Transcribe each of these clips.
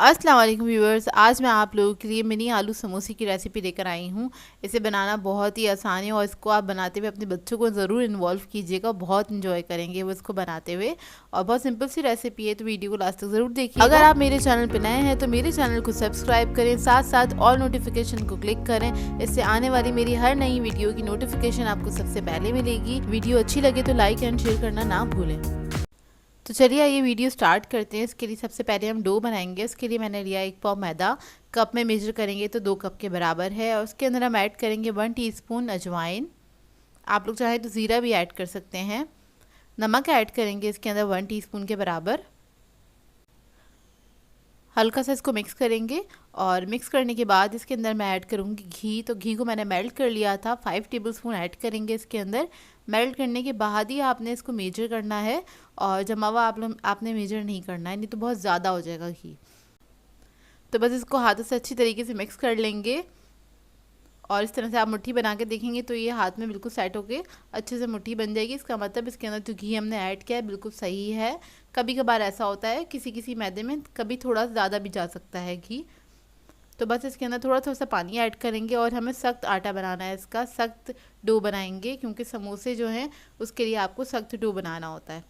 अस्सलाम वालेकुम व्यूअर्स, आज मैं आप लोगों के लिए मिनी आलू समोसे की रेसिपी लेकर आई हूँ। इसे बनाना बहुत ही आसान है और इसको आप बनाते हुए अपने बच्चों को ज़रूर इन्वॉल्व कीजिएगा, बहुत इंजॉय करेंगे वो इसको बनाते हुए। और बहुत सिंपल सी रेसिपी है, तो वीडियो को लास्ट तक ज़रूर देखिए। अगर आप मेरे चैनल पर नए हैं तो मेरे चैनल को सब्सक्राइब करें, साथ साथ ऑल नोटिफिकेशन को क्लिक करें। इससे आने वाली मेरी हर नई वीडियो की नोटिफिकेशन आपको सबसे पहले मिलेगी। वीडियो अच्छी लगे तो लाइक एंड शेयर करना ना भूलें। तो चलिए ये वीडियो स्टार्ट करते हैं। इसके लिए सबसे पहले हम डो बनाएंगे। उसके लिए मैंने लिया 1 पाव मैदा, कप में मेजर करेंगे तो 2 कप के बराबर है। और उसके अंदर हम ऐड करेंगे 1 टीस्पून अजवाइन, आप लोग चाहें तो ज़ीरा भी ऐड कर सकते हैं। नमक ऐड करेंगे इसके अंदर 1 टीस्पून के बराबर। हल्का सा इसको मिक्स करेंगे और मिक्स करने के बाद इसके अंदर मैं ऐड करूँगी घी। तो घी को मैंने मेल्ट कर लिया था, 5 टेबलस्पून ऐड करेंगे इसके अंदर। मेल्ट करने के बाद ही आपने इसको मेजर करना है और जमा हुआ आपने मेजर नहीं करना है, नहीं तो बहुत ज़्यादा हो जाएगा घी। तो बस इसको हाथों से अच्छी तरीके से मिक्स कर लेंगे और इस तरह से आप मुट्ठी बना के देखेंगे तो ये हाथ में बिल्कुल सेट होके अच्छे से मुट्ठी बन जाएगी। इसका मतलब इसके अंदर जो घी हमने ऐड किया है बिल्कुल सही है। कभी कभार ऐसा होता है किसी किसी मैदे में कभी थोड़ा ज़्यादा भी जा सकता है घी। तो बस इसके अंदर थोड़ा थोड़ा सा पानी ऐड करेंगे और हमें सख्त आटा बनाना है, इसका सख्त डो बनाएंगे, क्योंकि समोसे जो हैं उसके लिए आपको सख्त डो बनाना होता है।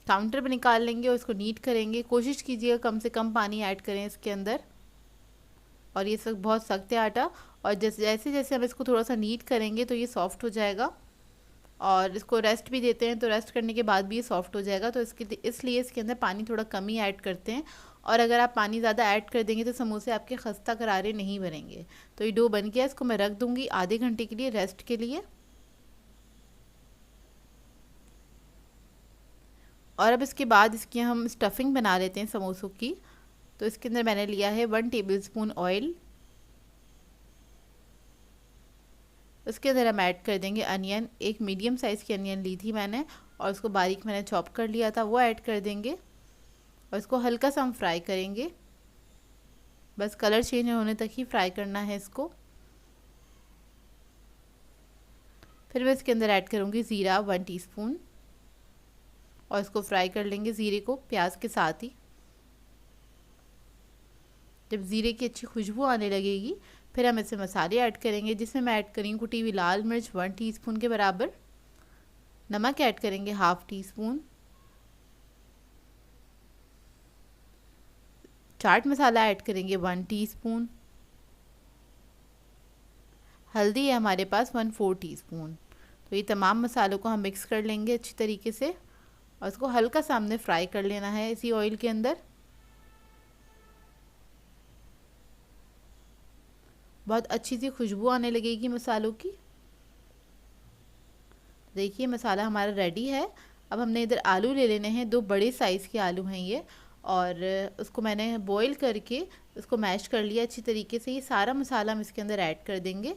काउंटर पर निकाल लेंगे और इसको नीट करेंगे। कोशिश कीजिएगा कम से कम पानी ऐड करें इसके अंदर। और ये सब बहुत सख्त है आटा, और जैसे जैसे हम इसको थोड़ा सा नीट करेंगे तो ये सॉफ्ट हो जाएगा। और इसको रेस्ट भी देते हैं तो रेस्ट करने के बाद भी ये सॉफ्ट हो जाएगा। तो इसलिए इसके अंदर पानी थोड़ा कम ही ऐड करते हैं। और अगर आप पानी ज़्यादा ऐड कर देंगे तो समोसे आपके खस्ता करारे नहीं बनेंगे। तो ये डो बन गया, इसको मैं रख दूँगी आधे घंटे के लिए रेस्ट के लिए। और अब इसके बाद इसकी हम स्टफिंग बना लेते हैं समोसों की। तो इसके अंदर मैंने लिया है 1 टेबलस्पून ऑयल। उसके अंदर हम ऐड कर देंगे अनियन, एक मीडियम साइज़ की अनियन ली थी मैंने और उसको बारीक मैंने चॉप कर लिया था, वो ऐड कर देंगे और इसको हल्का सा हम फ्राई करेंगे। बस कलर चेंज होने तक ही फ्राई करना है इसको। फिर मैं इसके अंदर ऐड करूँगी ज़ीरा 1 टीस्पून और इसको फ्राई कर लेंगे ज़ीरे को प्याज के साथ ही। जब ज़ीरे की अच्छी खुशबू आने लगेगी फिर हम इसमें मसाले ऐड करेंगे, जिसमें मैं ऐड करेंगी कुटी हुई लाल मिर्च 1 टीस्पून के बराबर। नमक ऐड करेंगे 1/2 टीस्पून। चाट मसाला ऐड करेंगे 1 टीस्पून। हल्दी है हमारे पास 1/4 टीस्पून। तो ये तमाम मसालों को हम मिक्स कर लेंगे अच्छी तरीके से और इसको हल्का सा हमने फ्राई कर लेना है इसी ऑयल के अंदर। बहुत अच्छी सी खुशबू आने लगेगी मसालों की। देखिए मसाला हमारा रेडी है। अब हमने इधर आलू ले लेने हैं, 2 बड़े साइज़ के आलू हैं ये, और उसको मैंने बॉईल करके उसको मैश कर लिया अच्छी तरीके से। ये सारा मसाला हम इसके अंदर ऐड कर देंगे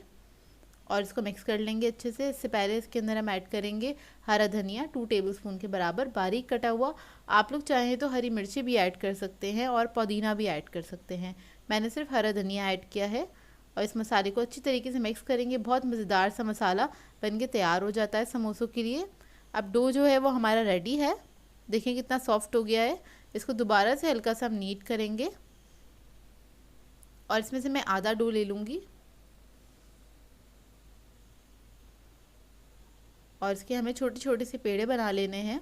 और इसको मिक्स कर लेंगे अच्छे से। इससे पहले इसके अंदर हम ऐड करेंगे हरा धनिया 2 टेबलस्पून के बराबर बारीक कटा हुआ। आप लोग चाहें तो हरी मिर्ची भी ऐड कर सकते हैं और पुदीना भी ऐड कर सकते हैं। मैंने सिर्फ हरा धनिया ऐड किया है और इस मसाले को अच्छी तरीके से मिक्स करेंगे। बहुत मज़ेदार सा मसाला बन के तैयार हो जाता है समोसों के लिए। अब डो जो है वो हमारा रेडी है, देखिए कितना सॉफ्ट हो गया है। इसको दोबारा से हल्का सा हम नीट करेंगे और इसमें से मैं आधा डो ले लूँगी और इसके हमें छोटे छोटे से पेड़े बना लेने हैं।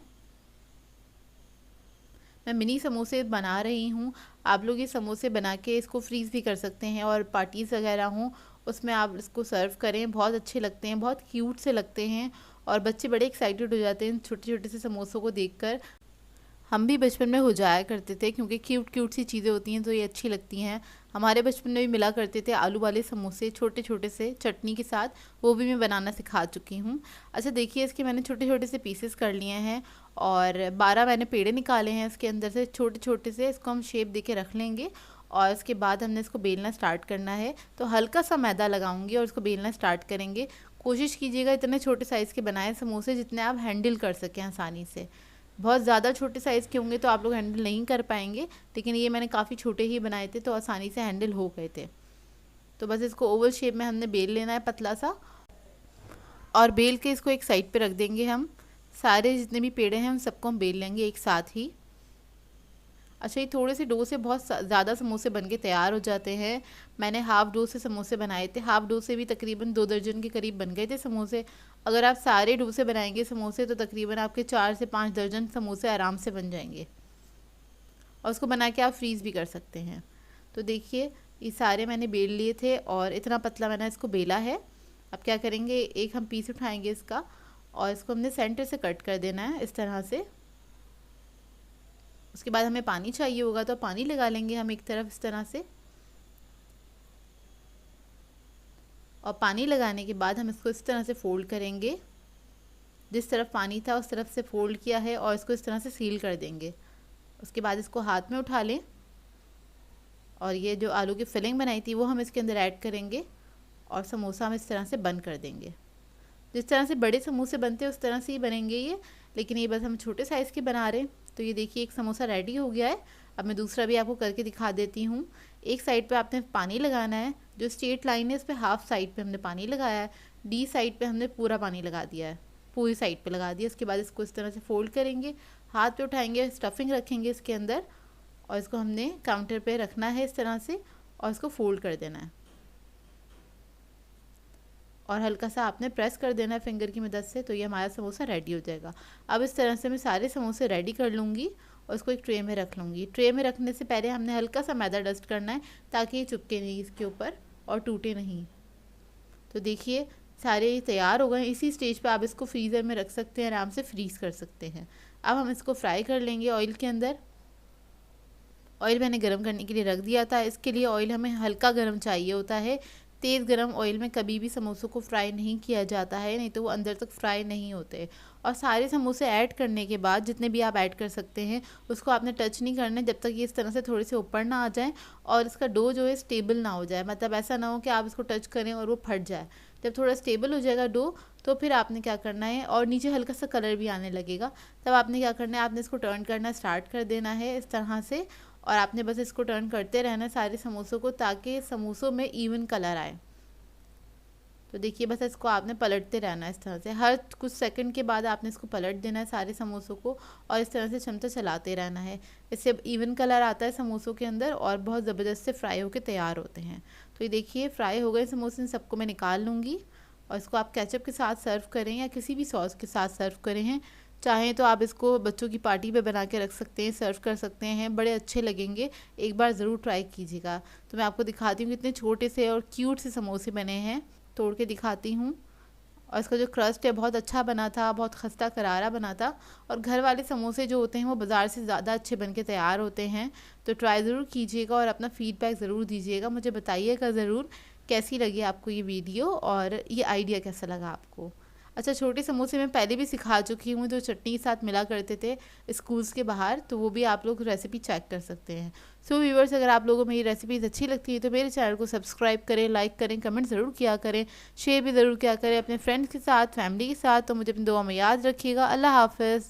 मैं मिनी समोसे बना रही हूँ, आप लोग ये समोसे बना के इसको फ्रीज़ भी कर सकते हैं और पार्टीज़ वगैरह हों उसमें आप इसको सर्व करें, बहुत अच्छे लगते हैं, बहुत क्यूट से लगते हैं और बच्चे बड़े एक्साइटेड हो जाते हैं छोटे छोटे से समोसों को देखकर। हम भी बचपन में हो जाया करते थे, क्योंकि क्यूट क्यूट सी चीज़ें होती हैं तो ये अच्छी लगती हैं। हमारे बचपन में भी मिला करते थे आलू वाले समोसे छोटे छोटे से चटनी के साथ, वो भी मैं बनाना सिखा चुकी हूँ। अच्छा देखिए इसके मैंने छोटे छोटे से पीसेस कर लिए हैं और 12 मैंने पेड़े निकाले हैं इसके अंदर से छोटे छोटे से। इसको हम शेप दे के रख लेंगे और इसके बाद हमने इसको बेलना स्टार्ट करना है। तो हल्का सा मैदा लगाऊंगी और इसको बेलना स्टार्ट करेंगे। कोशिश कीजिएगा इतने छोटे साइज़ के बनाएं समोसे जितने आप हैंडल कर सकें आसानी से। बहुत ज़्यादा छोटे साइज़ के होंगे तो आप लोग हैंडल नहीं कर पाएंगे, लेकिन ये मैंने काफ़ी छोटे ही बनाए थे तो आसानी से हैंडल हो गए थे। तो बस इसको ओवल शेप में हमने बेल लेना है पतला सा और बेल के इसको एक साइड पे रख देंगे हम। सारे जितने भी पेड़े हैं उन सबको हम बेल लेंगे एक साथ ही। अच्छा, ये थोड़े से डो से बहुत ज़्यादा समोसे बन के तैयार हो जाते हैं। मैंने हाफ़ डो से समोसे बनाए थे, हाफ़ डो से भी तकरीबन 2 दर्जन के करीब बन गए थे समोसे। अगर आप सारे डो से बनाएंगे समोसे तो तकरीबन आपके 4 से 5 दर्जन समोसे आराम से बन जाएंगे, और उसको बना के आप फ्रीज़ भी कर सकते हैं। तो देखिए, ये सारे मैंने बेल लिए थे और इतना पतला मैंने इसको बेला है। अब क्या करेंगे, एक हम पीस उठाएंगे इसका और इसको हमने सेंटर से कट कर देना है इस तरह से। उसके बाद हमें पानी चाहिए होगा तो पानी लगा लेंगे हम एक तरफ इस तरह से, और पानी लगाने के बाद हम इसको इस तरह से फ़ोल्ड करेंगे। जिस तरफ पानी था उस तरफ से फ़ोल्ड किया है और इसको इस तरह से सील कर देंगे। उसके बाद इसको हाथ में उठा लें और ये जो आलू की फिलिंग बनाई थी वो हम इसके अंदर ऐड करेंगे और समोसा हम इस तरह से बंद कर देंगे। जिस तरह से बड़े समोसे बनते हैं उस तरह से ही बनेंगे ये, लेकिन ये बस हम छोटे साइज़ के बना रहे हैं। तो ये देखिए, एक समोसा रेडी हो गया है। अब मैं दूसरा भी आपको करके दिखा देती हूँ। एक साइड पे आपने पानी लगाना है, जो स्ट्रेट लाइन है इस पर हाफ साइड पे हमने पानी लगाया है, डी साइड पे हमने पूरा पानी लगा दिया है, पूरी साइड पे लगा दिया। उसके बाद इसको इस तरह से फ़ोल्ड करेंगे, हाथ पे उठाएंगे, स्टफिंग रखेंगे इसके अंदर और इसको हमने काउंटर पे रखना है इस तरह से और इसको फ़ोल्ड कर देना है और हल्का सा आपने प्रेस कर देना है फिंगर की मदद से, तो ये हमारा समोसा रेडी हो जाएगा। अब इस तरह से मैं सारे समोसे रेडी कर लूँगी और इसको एक ट्रे में रख लूँगी। ट्रे में रखने से पहले हमने हल्का सा मैदा डस्ट करना है ताकि ये चिपके नहीं इसके ऊपर और टूटे नहीं। तो देखिए, सारे तैयार हो गए। इसी स्टेज पे आप इसको फ्रीज़र में रख सकते हैं, आराम से फ्रीज़ कर सकते हैं। अब हम इसको फ्राई कर लेंगे ऑयल के अंदर। ऑयल मैंने गर्म करने के लिए रख दिया था। इसके लिए ऑयल हमें हल्का गर्म चाहिए होता है। तेज़ गर्म ऑयल में कभी भी समोसों को फ्राई नहीं किया जाता है, नहीं तो वो अंदर तक फ्राई नहीं होते। और सारे समोसे ऐड करने के बाद, जितने भी आप ऐड कर सकते हैं, उसको आपने टच नहीं करना है जब तक ये इस तरह से थोड़े से ऊपर ना आ जाए और इसका डो जो है स्टेबल ना हो जाए। मतलब ऐसा ना हो कि आप इसको टच करें और वो फट जाए। जब थोड़ा स्टेबल हो जाएगा डो, तो फिर आपने क्या करना है, और नीचे हल्का सा कलर भी आने लगेगा, तब आपने क्या करना है, आपने इसको टर्न करना स्टार्ट कर देना है इस तरह से। और आपने बस इसको टर्न करते रहना है सारे समोसों को, ताकि समोसों में इवन कलर आए। तो देखिए, बस इसको आपने पलटते रहना है इस तरह से। हर कुछ सेकंड के बाद आपने इसको पलट देना है सारे समोसों को और इस तरह से चमचा चलाते रहना है। इससे इवन कलर आता है समोसों के अंदर और बहुत ज़बरदस्त से फ्राई होकर तैयार होते हैं। तो ये देखिए, फ्राई हो गए समोसे, सबको मैं निकाल लूँगी और इसको आप केचप के साथ सर्व करें या किसी भी सॉस के साथ सर्व करें हैं। चाहें तो आप इसको बच्चों की पार्टी पे बना के रख सकते हैं, सर्व कर सकते हैं, बड़े अच्छे लगेंगे। एक बार ज़रूर ट्राई कीजिएगा। तो मैं आपको दिखाती हूँ कितने छोटे से और क्यूट से समोसे बने हैं, तोड़ के दिखाती हूँ। और इसका जो क्रस्ट है बहुत अच्छा बना था, बहुत खस्ता करारा बना था। और घर वाले समोसे जो होते हैं वो बाज़ार से ज़्यादा अच्छे बन के तैयार होते हैं। तो ट्राई ज़रूर कीजिएगा और अपना फ़ीडबैक ज़रूर दीजिएगा, मुझे बताइएगा ज़रूर कैसी लगी आपको ये वीडियो और ये आइडिया कैसा लगा आपको। अच्छा, छोटे समोसे मैं पहले भी सिखा चुकी हूँ, जो चटनी के साथ मिला करते थे स्कूल्स के बाहर, तो वो भी आप लोग रेसिपी चेक कर सकते हैं। सो व्यूअर्स, अगर आप लोगों को मेरी रेसिपीज़ अच्छी लगती है तो मेरे चैनल को सब्सक्राइब करें, लाइक करें, कमेंट ज़रूर किया करें, शेयर भी ज़रूर किया करें अपने फ्रेंड्स के साथ, फैमिली के साथ। तो मुझे अपनी दुआ में याद रखिएगा। अल्लाह हाफ़िज़।